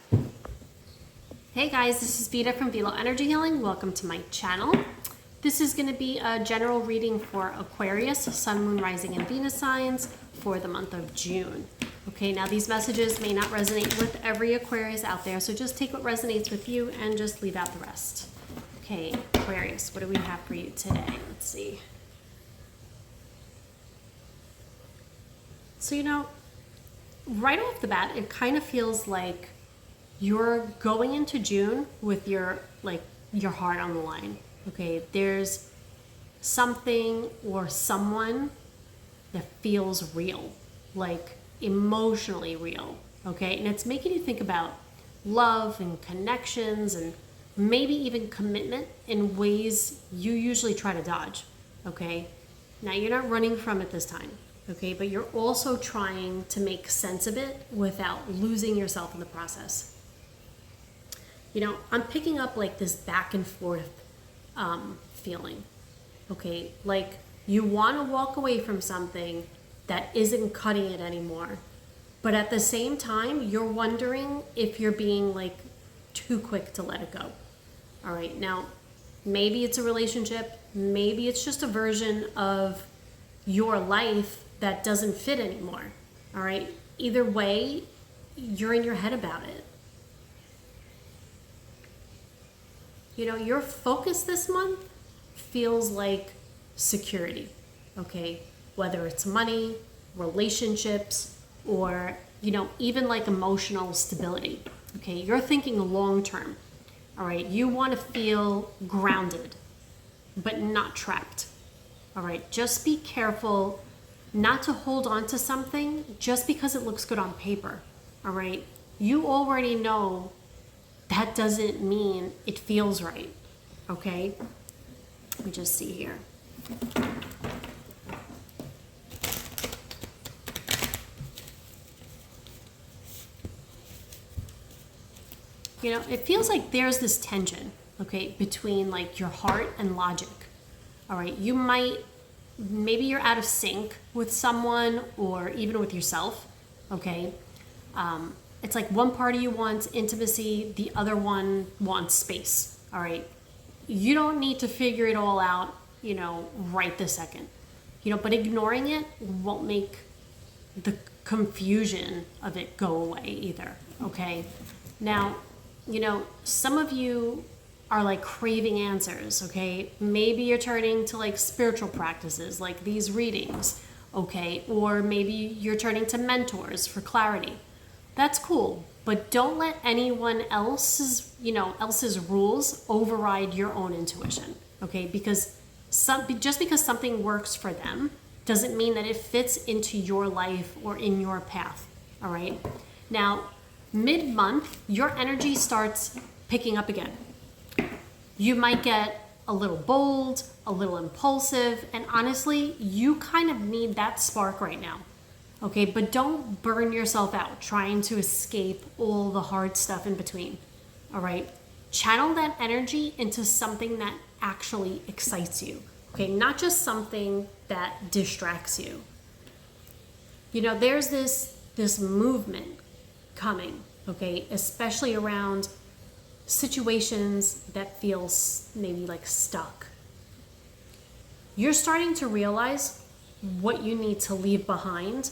Hey guys, this is Vita from Velo Energy Healing. Welcome to my channel. This is going to be a general reading for Aquarius, Sun, Moon, Rising, and Venus signs for the month of June. Okay, now these messages may not resonate with every Aquarius out there, so just take what resonates with you and just leave out the rest. Okay, Aquarius, what do we have for you today? Let's see. So, right off the bat, it kind of feels like you're going into June with your heart on the line. Okay, there's something or someone that feels real, like emotionally real. Okay, and it's making you think about love and connections and maybe even commitment in ways you usually try to dodge. Okay, now you're not running from it this time. Okay, but you're also trying to make sense of it without losing yourself in the process. I'm picking up like this back and forth feeling. Okay, like you want to walk away from something that isn't cutting it anymore, but at the same time, you're wondering if you're being like too quick to let it go. All right, now maybe it's a relationship, maybe it's just a version of your life that doesn't fit anymore. All right, either way, you're in your head about it. Your focus this month feels like security, okay? Whether it's money, relationships, or, even like emotional stability, okay? You're thinking long term, all right? You want to feel grounded, but not trapped, all right? Just be careful not to hold on to something just because it looks good on paper, all right? You already know that doesn't mean it feels right, okay? Let me just see here. It feels like there's this tension, okay, between like your heart and logic, all right? Maybe you're out of sync with someone or even with yourself, okay? It's like one part of you wants intimacy, the other one wants space, all right? You don't need to figure it all out, right this second, but ignoring it won't make the confusion of it go away either, okay? Now, some of you are like craving answers, okay? Maybe you're turning to like spiritual practices like these readings, okay? Or maybe you're turning to mentors for clarity. That's cool, but don't let anyone else's rules override your own intuition, okay? Because just because something works for them doesn't mean that it fits into your life or in your path, all right? Now, mid-month, your energy starts picking up again. You might get a little bold, a little impulsive, and honestly, you kind of need that spark right now. Okay, but don't burn yourself out trying to escape all the hard stuff in between, all right? Channel that energy into something that actually excites you, okay? Not just something that distracts you. There's this movement coming, okay? Especially around situations that feel maybe like stuck. You're starting to realize what you need to leave behind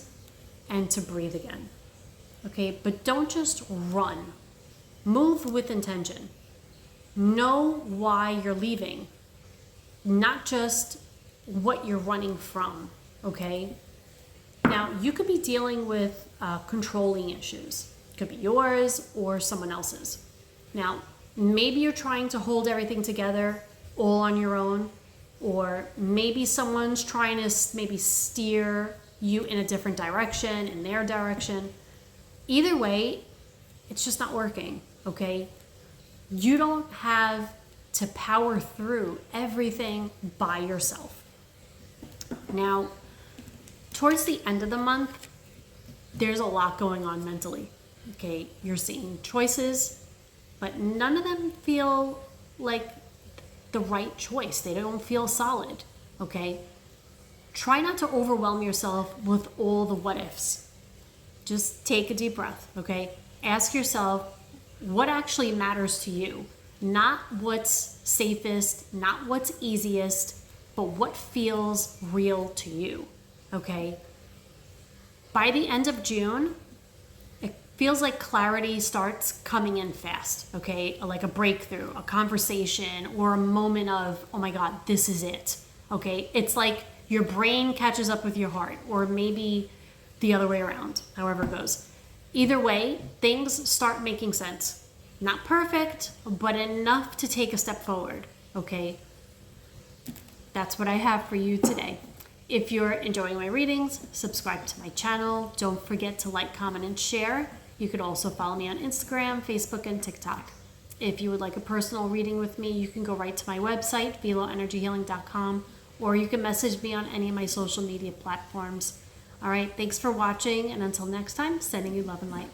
and to breathe again, okay? But don't just run. Move with intention. Know why you're leaving, not just what you're running from, okay? Now, you could be dealing with controlling issues. It could be yours or someone else's. Now, maybe you're trying to hold everything together all on your own, or maybe someone's trying to maybe steer you in a different direction, in their direction. Either way, it's just not working, okay? You don't have to power through everything by yourself. Now, towards the end of the month, there's a lot going on mentally, okay? You're seeing choices, but none of them feel like the right choice. They don't feel solid, okay? Try not to overwhelm yourself with all the what ifs. Just take a deep breath, okay? Ask yourself, what actually matters to you. Not what's safest, not what's easiest, but what feels real to you, okay? By the end of June, it feels like clarity starts coming in fast, okay? Like a breakthrough, a conversation, or a moment of, oh my God, this is it, okay? It's like your brain catches up with your heart, or maybe the other way around, however it goes. Either way, things start making sense. Not perfect, but enough to take a step forward, okay? That's what I have for you today. If you're enjoying my readings, subscribe to my channel. Don't forget to like, comment, and share. You could also follow me on Instagram, Facebook, and TikTok. If you would like a personal reading with me, you can go right to my website, veloenergyhealing.com, or you can message me on any of my social media platforms. All right, thanks for watching, and until next time, sending you love and light.